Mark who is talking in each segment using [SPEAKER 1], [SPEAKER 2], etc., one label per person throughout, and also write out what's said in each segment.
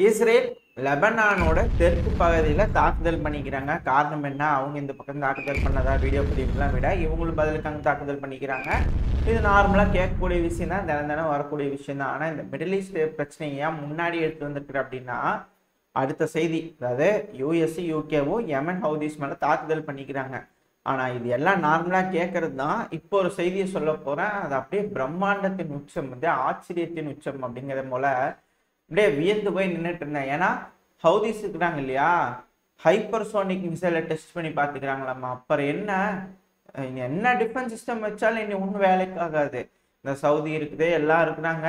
[SPEAKER 1] Israel லெபனானோட தெற்கு பகுதியில் தாக்குதல் பண்ணிக்கிறாங்க. காரணம் என்ன? அவங்க இந்த பக்கம் தாக்குதல் பண்ணதா வீடியோ பதிவுலாம் விட இவங்களும் பதிலுக்காங்க தாக்குதல் பண்ணிக்கிறாங்க. இது நார்மலாக கேட்கக்கூடிய விஷயம் தான், தினம் தினம் வரக்கூடிய விஷயம் தான். ஆனால் இந்த மிடில் ஈஸ்ட் பிரச்சனையை முன்னாடி எடுத்து வந்திருக்கிற அப்படின்னா அடுத்த செய்தி, அதாவது யூஎஸ் யூகேவும் யமன் ஹவுதிஸ் மேலே தாக்குதல் பண்ணிக்கிறாங்க. ஆனால் இது எல்லாம் நார்மலாக கேட்கறது தான். இப்போ ஒரு செய்தியை சொல்ல போகிறேன். அது அப்படியே பிரம்மாண்டத்தின் உச்சம், வந்து ஆச்சரியத்தின் உச்சம் அப்படிங்கிறத போல அப்படியே வியந்து போய் நின்றுட்டு இருந்தேன். ஏன்னா ஹவுதிஸ் இருக்கிறாங்க இல்லையா, ஹைப்பர்சோனிக் மிசைலை டெஸ்ட் பண்ணி பார்த்துக்கிறாங்களாம்மா. அப்புறம் என்ன டிஃபென்ஸ் சிஸ்டம் வச்சாலும் இனி ஒன்றும் வேலைக்கு ஆகாது. இந்த சவுதி இருக்குது, எல்லாம் இருக்கிறாங்க,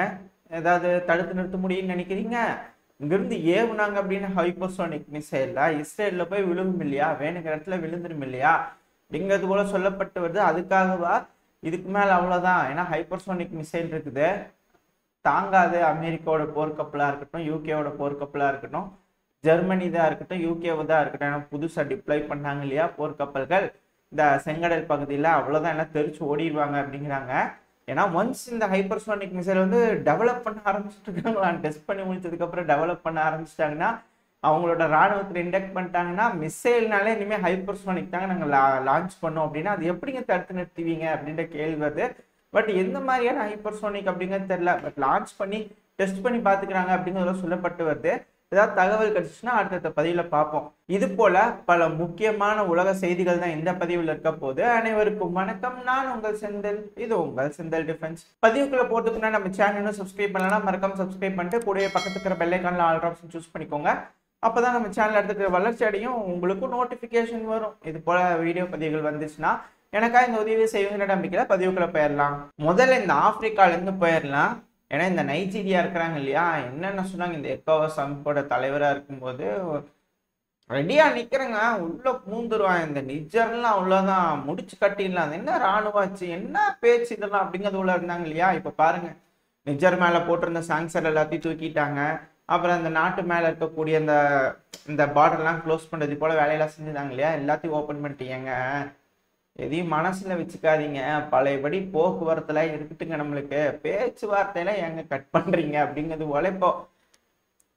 [SPEAKER 1] ஏதாவது தடுத்து நிறுத்த முடியும்னு நினைக்கிறீங்க? இங்கிருந்து ஏவுனாங்க அப்படின்னு ஹைப்பர்சோனிக் மிசைல்ல இஸ்ரேலில் போய் விழுகும் இல்லையா, வேணுங்கிற இடத்துல விழுந்துரும் இல்லையா அப்படிங்கிறது போல சொல்லப்பட்டு வருது. அதுக்காகவா இதுக்கு மேலே அவ்வளோதான். ஏன்னா ஹைப்பர்சோனிக் மிசைல் இருக்குது, தாங்காது. அமெரிக்காவோட போர்க்கப்பலாக இருக்கட்டும், யூகேவோட போர்க்கப்பலாக இருக்கட்டும், ஜெர்மனி தான் இருக்கட்டும், யூகேவை தான் இருக்கட்டும், ஏன்னா புதுசாக டிப்ளை பண்ணாங்க இல்லையா போர்க்கப்பல்கள் இந்த செங்கடல் பகுதியில், அவ்வளோதான் எல்லாம் தெரிச்சு ஓடிடுவாங்க அப்படிங்கிறாங்க. ஏன்னா ஒன்ஸ் இந்த ஹைப்பர்சோனிக் மிசைல் வந்து டெவலப் பண்ண ஆரம்பிச்சுட்டு இருக்காங்களா, டெஸ்ட் பண்ணி முடிச்சதுக்கப்புறம் டெவலப் பண்ண ஆரம்பிச்சிட்டாங்கன்னா, அவங்களோட ராணுவத்தில் இண்டக்ட் பண்ணிட்டாங்கன்னா, மிசைல்னாலே இனிமேல் ஹைப்பர்சோனிக் தாங்க நாங்கள் லான்ச் பண்ணோம் அப்படின்னா அது எப்படிங்க தடுத்து நிறுத்துவீங்க அப்படின்ற கேள்வி வருது. பட் எந்த மாதிரியான ஹைப்பர்சோனிக் அப்படிங்கிறது தெரியல. பட் லான்ச் பண்ணி டெஸ்ட் பண்ணி பார்த்துக்கிறாங்க அப்படிங்கிறத சொல்லப்பட்டு வருது. ஏதாவது தகவல் கிடைச்சுன்னா அடுத்த பதிவில் பார்ப்போம். இது போல பல முக்கியமான உலக செய்திகள் தான் இந்த பதிவில் இருக்க போது. அனைவருக்கும் வணக்கம், நான் உங்கள் செந்தில், இது உங்கள் செந்தில் டிஃபென்ஸ். பதிவுக்குள்ள போறதுக்குன்னா நம்ம சேனலும் சப்ஸ்கிரைப் பண்ணலாம், மறக்காம சப்ஸ்கிரைப் பண்ணிட்டு கூடவே பக்கத்து இருக்கிற பெல் ஐகான்ல ஆல் ஆப்ஷன் சூஸ் பண்ணிக்கோங்க. அப்பதான் நம்ம சேனல் எடுத்துக்கிற வளர்ச்சி அடையும், உங்களுக்கும் நோட்டிபிகேஷன் வரும். இது போல வீடியோ பதிவுகள் வந்துச்சுன்னா எனக்கா இந்த உதவி செய்வீங்க நம்பிக்கையில பதிவுக்குள்ள போயிடலாம். முதல்ல இந்த ஆப்பிரிக்கால இருந்து போயிடலாம். ஏன்னா இந்த நைஜீரியா இருக்கிறாங்க இல்லையா, என்னென்ன சொன்னாங்க, இந்த எக்கோவாஸ் அமைப்போட தலைவரா இருக்கும்போது ரெடியா நிக்கிறேங்க, உள்ள பூந்துருவான், இந்த நிஜர்லாம் அவ்வளவுதான், முடிச்சு கட்டிடலாம், அது என்ன ராணுவாச்சு, என்ன பேச்சு இதெல்லாம் அப்படிங்கிறது உள்ள இருந்தாங்க இல்லையா. இப்ப பாருங்க, நிஜர் மேல போட்டிருந்த சாங்ஷன் எல்லாத்தையும் தூக்கிட்டாங்க. அப்புறம் அந்த நாட்டு மேல இருக்கக்கூடிய இந்த பார்டர்லாம் க்ளோஸ் பண்றது போல வேலையெல்லாம் செஞ்சுட்டாங்க இல்லையா, எல்லாத்தையும் ஓப்பன் பண்ணிட்டீங்க. எதையும் மனசுல வச்சுக்காதீங்க, பழையபடி போக்குவரத்துல இருக்கட்டுங்க. நம்மளுக்கு பேச்சுவார்த்தையில எங்க கட் பண்றீங்க அப்படிங்கிறது போல இப்போ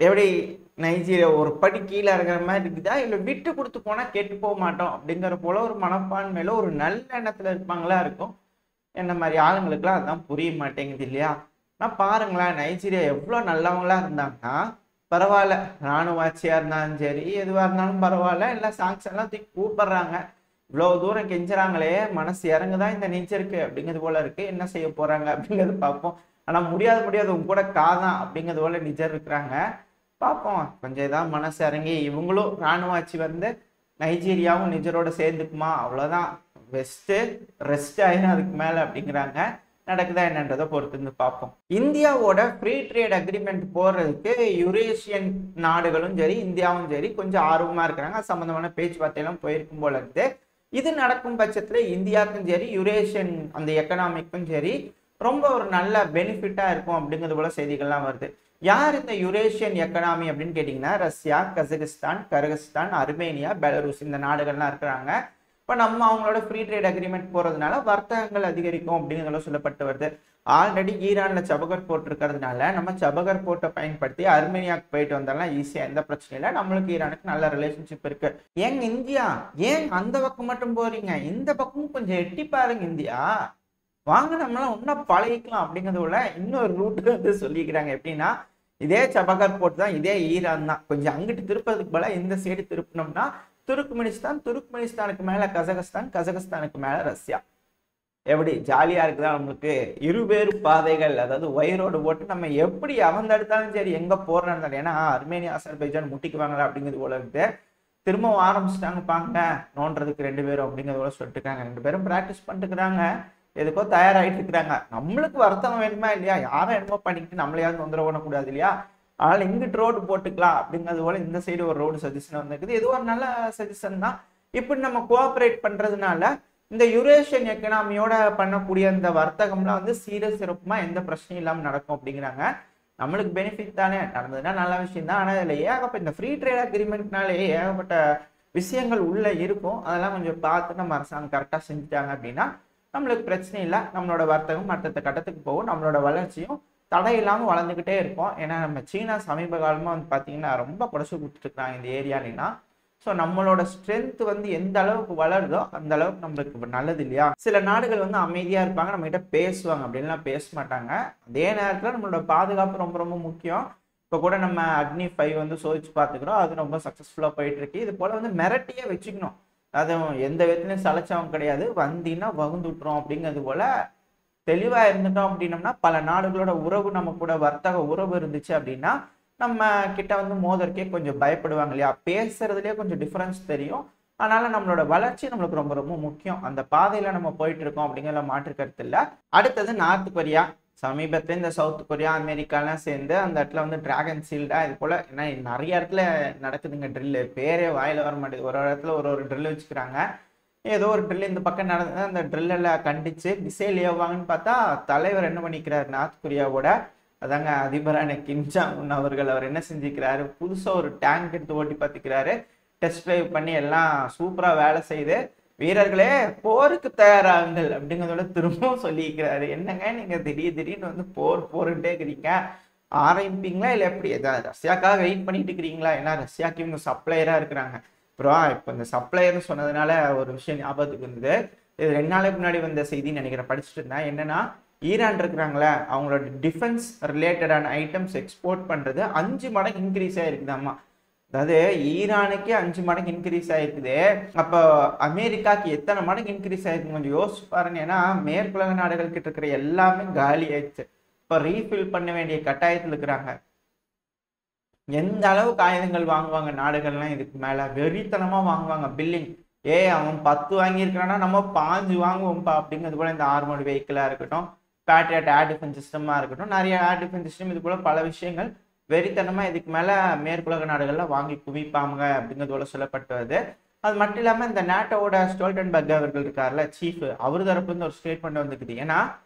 [SPEAKER 1] எப்படி நைஜீரியா ஒரு படி கீழே இருக்கிற மாதிரி இருக்குதா, இல்லை விட்டு கொடுத்து போனா கெட்டு போக மாட்டோம் அப்படிங்கிற போல ஒரு மனப்பான்மையில ஒரு நல்ல எண்ணத்துல இருப்பாங்களா இருக்கும். என்ன மாதிரி ஆளுங்களுக்குலாம் அதுதான் புரிய மாட்டேங்குது இல்லையா. நான் பாருங்களேன், நைஜீரியா எவ்வளோ நல்லவங்களா இருந்தாங்கன்னா பரவாயில்ல, ராணுவ ஆட்சியா இருந்தாலும் சரி எதுவாக இருந்தாலும் பரவாயில்ல, எல்லாம் சாங்ஷன் எல்லாம் தூக்கி கூப்பிடுறாங்க. இவ்வளவு தூரம் கெஞ்சுறாங்களே, மனசு இறங்குதான் இந்த நெஞ்சிருக்கு அப்படிங்கிறது போல இருக்கு. என்ன செய்ய போறாங்க அப்படிங்கிறது பார்ப்போம். ஆனா முடியாது உங்க கூட காதான் அப்படிங்கிறது போல நிஜர் இருக்கிறாங்க. பார்ப்போம், கொஞ்சம் இதான் மனசு இறங்கி இவங்களும் ராணுவ ஆட்சி வந்து நைஜீரியாவும் நிஜரோட சேர்ந்துக்குமா, அவ்வளவுதான், வெஸ்ட் ரெஸ்ட் ஆயிரும் அதுக்கு மேல அப்படிங்கிறாங்க. நடக்குதா என்னன்றதை பொறுத்து இருந்து பார்ப்போம். இந்தியாவோட ஃப்ரீ ட்ரேட் அக்ரிமெண்ட் போடுறதுக்கு யுரேஷியன் நாடுகளும் சரி இந்தியாவும் சரி கொஞ்சம் ஆர்வமா இருக்கிறாங்க. சம்பந்தமான பேச்சுவார்த்தையெல்லாம் போயிருக்கும் போல இருக்கு. இது நடக்கும் பட்சத்துல இந்தியாவுக்கும் சரி யுரேஷியன் அந்த எக்கனாமிக்கும் சரி ரொம்ப ஒரு நல்ல பெனிஃபிட்டா இருக்கும் அப்படிங்கிறது போல செய்திகள்லாம் வருது. யார் இந்த யுரேஷியன் எக்கனாமி அப்படின்னு கேட்டீங்கன்னா, ரஷ்யா, கசகிஸ்தான், கர்கிஸ்தான், அர்மேனியா, பெலருஸ் இந்த நாடுகள்லாம் இருக்கிறாங்க. இப்போ நம்ம அவங்களோட ஃப்ரீ ட்ரேட் அக்ரிமெண்ட் போறதுனால வர்த்தகங்கள் அதிகரிக்கும் அப்படிங்கிறத சொல்லப்பட்டு வருது. ஆல்ரெடி ஈரான்ல சபகர் போர்ட் இருக்கிறதுனால நம்ம சபகர் போர்ட்டை பயன்படுத்தி அர்மேனியாவுக்கு போயிட்டு வந்தாலும் ஈஸியா, எந்த பிரச்சனையும் இல்லை. நம்மளுக்கு ஈரானுக்கு நல்ல ரிலேஷன்ஷிப் இருக்கு. ஏங்க இந்தியா, ஏன் அந்த பக்கம் மட்டும் போறீங்க, இந்த பக்கமும் கொஞ்சம் எட்டி பாருங்க இந்தியா, வாங்க நம்மளாம் ஒன்னும் பழகிக்கலாம் அப்படிங்கிறது உள்ள இன்னொரு ரூட் வந்து சொல்லிக்கிறாங்க. எப்படின்னா, இதே சபகர் போர்ட் தான், இதே ஈரான் தான், கொஞ்சம் அங்கிட்டு திருப்பதுக்கு போல இந்த சைடு திருப்பினோம்னா துருக்மெனிஸ்தான், துருக்மெனிஸ்தானுக்கு மேல கசகஸ்தான், கசகஸ்தானுக்கு மேல ரஷ்யா. எப்படி ஜாலியா இருக்குதா நம்மளுக்கு. இருவேறு பாதைகள், அதாவது ஒயரோடு போட்டு நம்ம எப்படி அவந்தெடுத்தாலும் சரி எங்க போறோம். ஏன்னா அர்மேனியா அசர்பைஜான் முட்டிக்குவாங்களா அப்படிங்கிறது போல இருக்கு. திரும்பவும் ஆரம்பிச்சுட்டாங்க பாங்க நோன்றதுக்கு ரெண்டு பேரும் அப்படிங்கிறது போல சொல்லிட்டுருக்காங்க. ரெண்டு பேரும் பிராக்டிஸ் பண்ணிட்டுக்கிறாங்க, எதுக்கோ தயாராகிட்டு இருக்கிறாங்க. நம்மளுக்கு வருத்தம் வேணுமா இல்லையா, யாரும் என்னமோ பண்ணிக்கிட்டு நம்மளையாவது தொந்தரவு பண்ணக்கூடாது இல்லையா. அதனால இங்கிட்டு ரோடு போட்டுக்கலாம் அப்படிங்கிறது போல இந்த சைடு ஒரு ரோடு சஜஷன் வந்துருக்குது. இது ஒரு நல்ல சஜஷன் தான். இப்படி நம்ம கோஆபரேட் பண்றதுனால இந்த யுரேஷியன் எக்கனாமியோட பண்ணக்கூடிய இந்த வர்த்தகம்லாம் வந்து சீர சிறப்புமா எந்த பிரச்சனையும் இல்லாமல் நடக்கும் அப்படிங்கிறாங்க. நம்மளுக்கு பெனிஃபிட் தானே, நடந்ததுன்னா நல்ல விஷயம் தான். ஆனால் இதில் ஏகப்பட்ட இந்த ஃப்ரீ ட்ரேட் அக்ரிமெண்ட்னாலே ஏகப்பட்ட விஷயங்கள் உள்ள இருக்கும். அதெல்லாம் கொஞ்சம் பார்த்து நம்ம அரசாங்கம் கரெக்டாக செஞ்சுட்டாங்க அப்படின்னா நம்மளுக்கு பிரச்சனை இல்லை. நம்மளோட வர்த்தகம் அடுத்த கட்டத்துக்கு போகும், நம்மளோட வளர்ச்சியும் தடை இல்லாமல் வளர்ந்துக்கிட்டே இருக்கும். ஏன்னா நம்ம சீனா சமீப காலமாக வந்து பார்த்தீங்கன்னா ரொம்ப குறைச்சி கொடுத்துருக்குறாங்க இந்த ஏரியாலாம். ஸோ நம்மளோட ஸ்ட்ரென்த் வந்து எந்த அளவுக்கு வளருதோ அந்த அளவுக்கு நம்மளுக்கு நல்லது இல்லையா. சில நாடுகள் வந்து அமைதியாக இருப்பாங்க, நம்மகிட்ட பேசுவாங்க, அப்படின்லாம் பேச மாட்டாங்க. அதே நேரத்தில் நம்மளோட பாதுகாப்பு ரொம்ப ரொம்ப முக்கியம். இப்போ கூட நம்ம அக்னி 5 வந்து சோதிச்சு பார்த்துக்கிறோம், அது ரொம்ப சக்ஸஸ்ஃபுல்லாக போயிட்டு இருக்கு. இது போல் வந்து மிரட்டியே வச்சுக்கணும். அதுவும் எந்த விதத்துலையும் சளைச்சவங்க கிடையாது, வந்தீங்கன்னா வகுந்து விட்டுரும் அப்படிங்கிறது போல தெளிவாக இருந்துட்டோம் அப்படின்னம்னா பல நாடுகளோட உறவு நம்ம கூட வர்த்தக உறவு இருந்துச்சு அப்படின்னா நம்ம கிட்ட வந்து மோதற்கே கொஞ்சம் பயப்படுவாங்க இல்லையா. பேசுறதுலேயே கொஞ்சம் டிஃபரன்ஸ் தெரியும். அதனால நம்மளோட வளர்ச்சி நம்மளுக்கு ரொம்ப ரொம்ப முக்கியம். அந்த பாதையில நம்ம போயிட்டு இருக்கோம் அப்படிங்கிற மாற்று கருத்து இல்லை. அடுத்தது நார்த் கொரியா. சமீபத்தில் இந்த சவுத் கொரியா அமெரிக்காலாம் சேர்ந்து அந்த இடத்துல வந்து டிராகன் ஷீல்டா இது போல ஏன்னா நிறைய இடத்துல நடக்குதுங்க ட்ரில்லு. பேரே வாயில வர மாட்டேங்குது. ஒரு இடத்துல ஒரு ட்ரில் வச்சுக்கிறாங்க. ஏதோ ஒரு ட்ரில் இந்த பக்கம் நடந்தது. அந்த ட்ரில்லில் கண்டிச்சு மிசைல் ஏவுவாங்கன்னு பார்த்தா தலைவர் என்ன பண்ணிக்கிறார், நார்த் கொரியாவோட அதாங்க அதிபரான கிம் ஜாங் உன் அவர்கள் அவர் என்ன செஞ்சுக்கிறாரு, புதுசாக ஒரு டேங்க் எடுத்து ஓட்டி பார்த்துக்கிறாரு. டெஸ்ட் ட்ரைவ் பண்ணி எல்லாம் சூப்பராக வேலை செய்து வீரர்களே போருக்கு தயாராகுங்கள் அப்படிங்கிறதோட திரும்பவும் சொல்லிக்கிறாரு. என்னங்க நீங்கள் திடீர்னு வந்து போருன்ட்டே இருக்கிறீங்க, ஆரம்பிப்பீங்களா இல்லை எப்படி ஏதாவது ரஷ்யாக்காக வெயிட் பண்ணிட்டு இருக்கிறீங்களா? ஏன்னா ரஷ்யாவுக்கு இவங்க சப்ளையராக இருக்கிறாங்க. அப்புறம் இப்போ இந்த சப்ளையர்னு சொன்னதுனால ஒரு விஷயம் ஞாபகத்துக்கு இருந்தது. இது 2 நாளைக்கு முன்னாடி வந்த செய்தின்னு நினைக்கிறேன், படிச்சுட்டு இருந்தேன். என்னன்னா ஈரான் இருக்கிறாங்களே அவங்களோட டிஃபென்ஸ் ரிலேட்டடான ஐட்டம்ஸ் எக்ஸ்போர்ட் பண்ணுறது 5 மடங்கு இன்க்ரீஸ் ஆகிருக்குதாம்மா. அதாவது ஈரானுக்கே 5 மடங்கு இன்க்ரீஸ் ஆகிருக்குது. அப்போ அமெரிக்காவுக்கு எத்தனை மடங்கு இன்க்ரீஸ் ஆகிருக்கு கொஞ்சம் யோசிச்சு பாருங்க. ஏன்னா மேற்குலக நாடுகள் கிட்ட இருக்கிற எல்லாமே காலி ஆயிடுச்சு. இப்போ ரீஃபில் பண்ண வேண்டிய கட்டாயத்தில் இருக்கிறாங்க. எந்த அளவுக்கு ஆயுதங்கள் வாங்குவாங்க நாடுகள்லாம் இதுக்கு மேலே வெறித்தனமாக வாங்குவாங்க. பில்லிங் அவன் 10 வாங்கியிருக்கிறான்னா நம்ம 5 வாங்குவோம்ப்பா அப்படிங்கிறது போல இந்த ஆர்மர்டு வெஹிக்கிளாக இருக்கட்டும், பேட்ரியாட் ஏர் டிஃபென்ஸ் சிஸ்டமாக இருக்கட்டும், நிறைய ஏர் டிஃபென்ஸ் சிஸ்டம் இது போல பல விஷயங்கள் வெறித்தனமாக இதுக்கு மேலே மேற்குலக நாடுகள்லாம் வாங்கி குவிப்பாங்க அப்படிங்கிறது போல சொல்லப்பட்டது. அது மட்டும் இல்லாமல் இந்த நேட்டோட ஸ்டோல்டன்பர்க் அவர்கள் இருக்கார்ல சீஃப், அவர் தரப்புலேருந்து ஒரு ஸ்டேட்மெண்ட் வந்துருக்குது. ஏன்னா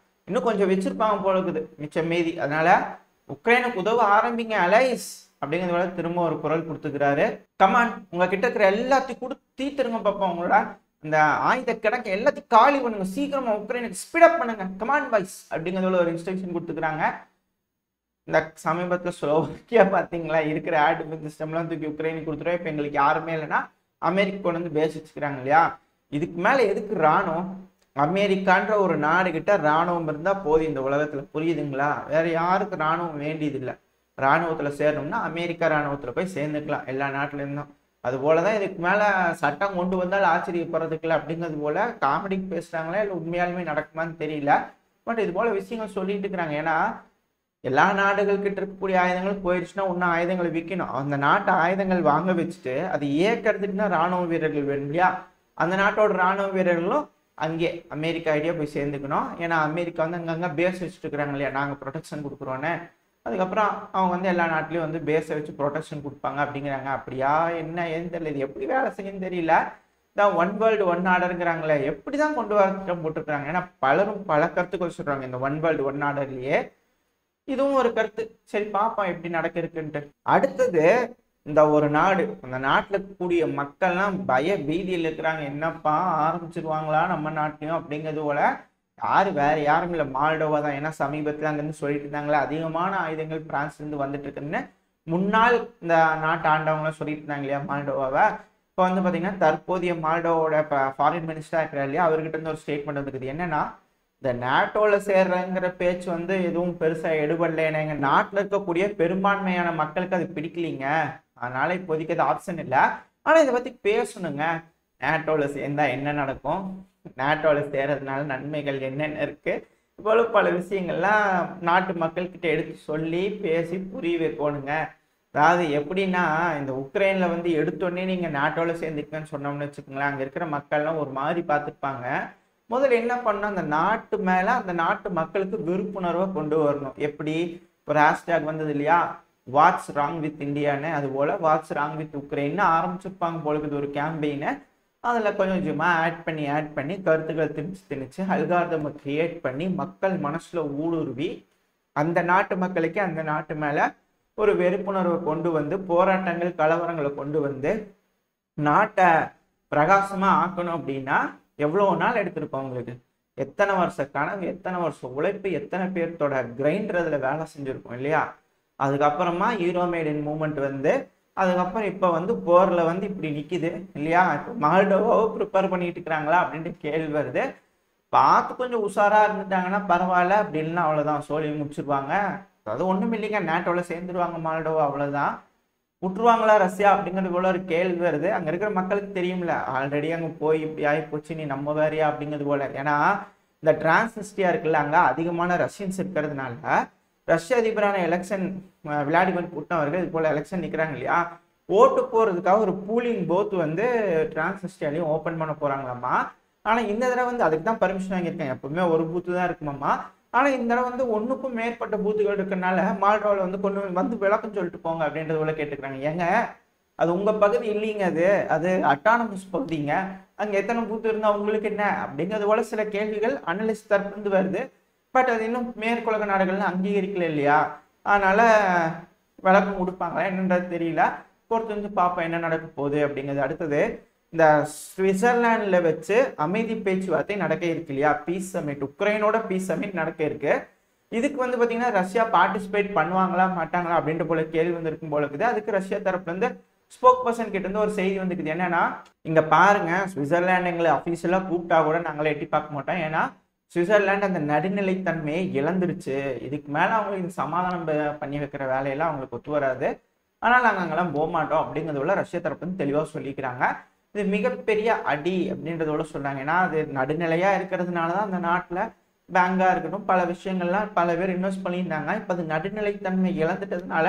[SPEAKER 1] இன்னும் கொஞ்சம் வச்சிருப்பாங்க போல இருக்குது மிச்சம் மீதி. அதனால உக்ரைனுக்கு உதவ ஆரம்பிங்க அலைஸ் அப்படிங்கிறது போல திரும்ப ஒரு குரல் கொடுத்துக்கிறாரு. கமான் உங்ககிட்ட இருக்கிற எல்லாத்தையும் தீத்துருங்க பார்ப்போம், உங்களோட இந்த ஆயுத கிடக்க எல்லாத்தையும் காலி பண்ணுங்க, சீக்கிரமா உக்ரைனுக்கு ஸ்பீடப் பண்ணுங்க, கமான் பாய்ஸ் அப்படிங்கிறதுல ஒரு இன்ஸ்ட்ரக்ஷன் கொடுத்துக்கிறாங்க. இந்த சமீபத்தில் ஸ்லோவாக்கியா பார்த்தீங்களா இருக்கிற ஏர் டிஃபென்ஸ் சிஸ்டம்லாம் தூக்கி உக்ரைனுக்கு கொடுத்துருவோம். இப்போ எங்களுக்கு யாருமே இல்லைன்னா அமெரிக்கா கொண்டு வந்து பேஸ் வச்சுக்கிறாங்க இல்லையா. இதுக்கு மேலே எதுக்கு ராணுவம்? அமெரிக்கான்ற ஒரு நாடு கிட்ட ராணுவம் இருந்தால் போதும் இந்த உலகத்தில், புரியுதுங்களா? வேற யாருக்கு ராணுவம் வேண்டியதில்லை. ராணுவத்தில் சேரணும்னா அமெரிக்கா ராணுவத்தில் போய் சேர்ந்துக்கலாம் எல்லா நாட்டிலேருந்தும். அது போல தான் இதுக்கு மேலே சட்டம் கொண்டு வந்தால் ஆச்சரியப்படுறதுக்குல அப்படிங்கிறது போல காமெடிக்கு பேசுகிறாங்களா இல்லை உண்மையாலுமே நடக்குமான்னு தெரியல. பட் இது போல விஷயங்கள் சொல்லிட்டு இருக்கிறாங்க. ஏன்னா எல்லா நாடுகள்கிட்ட இருக்கக்கூடிய ஆயுதங்கள் போயிடுச்சுன்னா இன்னும் ஆயுதங்களை விற்கணும். அந்த நாட்டு ஆயுதங்கள் வாங்க வச்சுட்டு அது இயக்கிறதுக்குன்னா ராணுவ வீரர்கள் வேணும் இல்லையா. அந்த நாட்டோட ராணுவ வீரர்களும் அங்கே அமெரிக்கா ஐடியா போய் சேர்ந்துக்கணும். ஏன்னா அமெரிக்கா வந்து அங்கங்கே பேஸ் வச்சுட்டு இருக்கிறாங்க இல்லையா, நாங்கள் ப்ரொடெக்ஷன் கொடுக்குறோன்னு. அதுக்கப்புறம் அவங்க வந்து எல்லா நாட்டிலையும் வந்து பேஸை வச்சு ப்ரொடெக்ஷன் கொடுப்பாங்க அப்படிங்கிறாங்க. அப்படியா என்ன ஏன்னு தெரியல, இது எப்படி வேலை செய்யன்னு தெரியல. தான் ஒன் வேர்ல்டு ஒன் ஆர்டருங்கிறாங்களே, எப்படி தான் கொண்டு வர திட்டம் போட்டிருக்கிறாங்க. ஏன்னா பலரும் பல கருத்துக்கள் சொல்கிறாங்க இந்த ஒன் வேர்ல்டு ஒன் ஆர்டர்லேயே. இதுவும் ஒரு கருத்து. சரி பார்ப்போம் எப்படி நடக்குதுன்ட்டு. அடுத்தது இந்த ஒரு நாடு, அந்த நாட்டில் இருக்கக்கூடிய மக்கள்லாம் பய பீதியில் இருக்கிறாங்க. என்னப்பா ஆரம்பிச்சிருவாங்களா நம்ம நாட்டிலையும் அப்படிங்கிறது போல. வேற யாரும் இல்லை, மால்டோவா தான். ஏன்னா சமீபத்தில் அங்கேருந்து சொல்லிட்டு இருந்தாங்களே அதிகமான ஆயுதங்கள் பிரான்ஸ்லேருந்து வந்துட்டு இருக்குன்னு முன்னாள் இந்த நாட்டு ஆண்டவங்களாம் சொல்லிட்டு இருந்தாங்க இல்லையா மால்டோவாவை. இப்போ வந்து பார்த்தீங்கன்னா தற்போதைய மால்டோவோட ஃபாரின் மினிஸ்டராக இருக்கிறார் இல்லையா, அவர்கிட்ட இருந்து ஒரு ஸ்டேட்மெண்ட் வந்துருக்குது. என்னன்னா இந்த நேட்டோவில் சேர்றங்கிற பேச்சு வந்து எதுவும் பெருசாக எடுபடல. ஏன்னா எங்கள் நாட்டில் இருக்கக்கூடிய பெரும்பான்மையான மக்களுக்கு அது பிடிக்கலிங்க, அதனால இப்போதைக்கு அது ஆப்ஷன் இல்லை. ஆனால் இதை பற்றி பேசணுங்க. நேட்டோவில் சேர்ந்தா என்ன நடக்கும், நேட்டோவில் சேர்றதுனால நன்மைகள் என்னென்ன இருக்கு, இவ்வளவு பல விஷயங்கள்லாம் நாட்டு மக்கள்கிட்ட எடுத்து சொல்லி பேசி புரிய வைக்கணுங்க. அதாவது எப்படின்னா இந்த உக்ரைன்ல வந்து எடுத்தோடனே நீங்க நேட்டோவில் சேர்ந்துக்கன்னு சொன்னோம்னு வச்சுக்கோங்களேன், அங்கே இருக்கிற மக்கள்லாம் ஒரு மாதிரி பார்த்துப்பாங்க. முதல்ல என்ன பண்ணணும், அந்த நாட்டு மேலே அந்த நாட்டு மக்களுக்கு விருப்புணர்வை கொண்டு வரணும். எப்படி ஒரு ஹேஷ்டேக் வந்தது இல்லையா, வாட்ஸ் ராங் வித் இந்தியான்னு, அது போல் வாட்ஸ் ராங் வித் உக்ரைன்னு ஆரம்பிச்சிருப்பாங்க போலுக்கு ஒரு கேம்பெயினை. அதில் கொஞ்சம் கொஞ்சமாக ஆட் பண்ணி கருத்துக்கள் திணிச்சு அல்காரிதமை கிரியேட் பண்ணி மக்கள் மனசில் ஊடுருவி அந்த நாட்டு மக்களுக்கு அந்த நாட்டு மேலே ஒரு வெறுப்புணர்வை கொண்டு வந்து போராட்டங்கள் கலவரங்களை கொண்டு வந்து நாட்டை பிரகாசமாக ஆக்கணும். அப்படின்னா எவ்வளோ நாள் எடுத்திருக்கோம் உங்களுக்கு. எத்தனை வருஷ கனவு, எத்தனை வருஷம் உழைப்பு, எத்தனை பேர்த்தோட கிரைண்டர் அதில் வேலை செஞ்சுருக்கும் இல்லையா. அதுக்கப்புறமா ஹீரோ மேட் இன் மூமெண்ட் வந்து அதுக்கப்புறம் இப்போ வந்து போரில் வந்து இப்படி நிற்கிது இல்லையா. இப்போ மால்டோவாவை ப்ரிப்பேர் பண்ணிட்டு இருக்கிறாங்களா அப்படின்ட்டு கேள்வி வருது. பார்த்து கொஞ்சம் உஷாராக இருந்துட்டாங்கன்னா பரவாயில்ல, அப்படி இல்லைன்னா அவ்வளோதான், சோழி முடிச்சிருவாங்க. அதாவது ஒன்றும் இல்லைங்க, நேட்டோவில் சேர்ந்துருவாங்க மால்டோவா, அவ்வளோதான். விட்டுருவாங்களா ரஷ்யா அப்படிங்கிறது போல ஒரு கேள்வி வருது. அங்கே இருக்கிற மக்களுக்கு தெரியும்ல, ஆல்ரெடி அங்கே போய் இப்படி ஆகி போச்சு, நீ நம்ம வேறையா அப்படிங்கிறது போல. ஏன்னா இந்த டிரான்ஸ்னிஸ்ட்ரியா இருக்குல்ல, அங்கே அதிகமான ரஷ்யன்ஸ் இருக்கிறதுனால ரஷ்ய அதிபரான எலெக்ஷன் விளாடிமிர் புட்டின் அவர்கள் இது போல எலெக்ஷன் நிற்கிறாங்க இல்லையா, ஓட்டு போகிறதுக்காக ஒரு பூலிங் போத் வந்து டிரான்ஸ்னிஸ்ட்ரியாலையும் ஓப்பன் பண்ண போகிறாங்களாம்மா. ஆனால் இந்த தடவை வந்து அதுக்கு தான் பர்மிஷன் வாங்கியிருக்கேன். எப்பவுமே ஒரு பூத்து தான் இருக்குமாம்மா. ஆனால் இந்த தடவை வந்து ஒன்றுக்கும் மேற்பட்ட பூத்துகள் இருக்கிறனால மால்டோவில் வந்து கொண்டு வந்து விளக்கம் சொல்லிட்டு போங்க அப்படின்றது போல கேட்டுக்கிறாங்க. ஏங்க அது உங்கள் பகுதி இல்லைங்க, அது அது அட்டானமஸ் பகுதிங்க, அங்கே எத்தனை பூத்து இருந்தால் உங்களுக்கு என்ன அப்படிங்கிறது போல சில கேள்விகள் அனலிஸ்ட் தரப்புந்து வருது. பட் அது இன்னும் மேற்குலக நாடுகள்னு அங்கீகரிக்கல இல்லையா, அதனால விளக்கம் கொடுப்பாங்களா என்னன்றது தெரியல. பொறுத்து வந்து பார்ப்போம் என்ன நடக்க போகுது அப்படிங்கிறது. அடுத்தது இந்த சுவிட்சர்லாண்டில் வச்சு அமைதி பேச்சுவார்த்தை நடக்க இருக்கு இல்லையா, பீஸ் சமிட், உக்ரைனோட பீஸ் சமிட் நடக்க இருக்கு. இதுக்கு வந்து பார்த்தீங்கன்னா ரஷ்யா பார்ட்டிசிபேட் பண்ணுவாங்களா மாட்டாங்களா அப்படின்ற போல கேள்வி வந்துருக்கும் போல இருக்குது. அதுக்கு ரஷ்யா தரப்புல இருந்து ஸ்போக் பர்சன் கிட்ட இருந்து ஒரு செய்தி வந்துக்குது. என்னன்னா, இங்க பாருங்க, சுவிட்சர்லாந்து எங்களை அஃபீஷியலா கூப்பிட்டா கூட நாங்களே எட்டி பார்க்க மாட்டோம். ஏன்னா சுவிட்சர்லாந்து அந்த நடுநிலைத்தன்மையை இழந்துருச்சு. இதுக்கு மேல அவங்களுக்கு இந்த சமாதானம் பண்ணி வைக்கிற வேலையெல்லாம் அவங்களுக்கு ஒத்து வராது. ஆனால் நாங்கள் அங்கெல்லாம் போக மாட்டோம் அப்படிங்கிறதோட ரஷ்யா தரப்பு வந்து தெளிவாக சொல்லிக்கிறாங்க. இது மிகப்பெரிய அடி அப்படின்றதோட சொல்றாங்க. ஏன்னா அது நடுநிலையா இருக்கிறதுனாலதான் அந்த நாட்டுல பேங்கா இருக்கட்டும் பல விஷயங்கள்லாம் பல பேர் இன்வெஸ்ட் பண்ணியிருந்தாங்க. இப்ப அது நடுநிலைத்தன்மை இழந்துட்டதுனால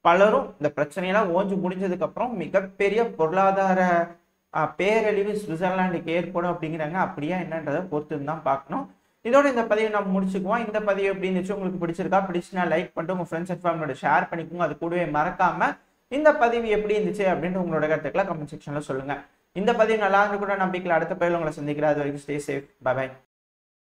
[SPEAKER 1] பலரும் இந்த பிரச்சனையெல்லாம் ஓஞ்சு முடிஞ்சதுக்கு அப்புறம் மிகப்பெரிய பொருளாதார பேரழிவு சுவிட்சர்லாண்டுக்கு ஏற்படும் அப்படிங்கிறாங்க. அப்படியா என்னன்றதை பொறுத்து தான் பார்க்கணும். இதோட இந்த பதிவை நம்ம முடிச்சுக்குவோம். இந்த பதிவு எப்படி இருந்துச்சு, உங்களுக்கு பிடிச்சிருக்கா, பிடிச்சுனா லைக் பண்ணிட்டு உங்க ஃப்ரெண்ட்ஸ் அண்ட் ஃபேமிலியோட ஷேர் பண்ணிக்கோங்க. அது கூடவே மறக்காம இந்த பதிவு எப்படி இருந்துச்சு அப்படின்னு உங்களோட கருத்துக்களை கமெண்ட் செக்ஷன்ல சொல்லுங்க. இந்த பதிவு நல்லா இருந்து கூட நம்பிக்கையில் அடுத்த பதிவில் உங்களை சந்திக்கிறேன். அது வரைக்கும் ஸ்டே சேஃப், பை பை.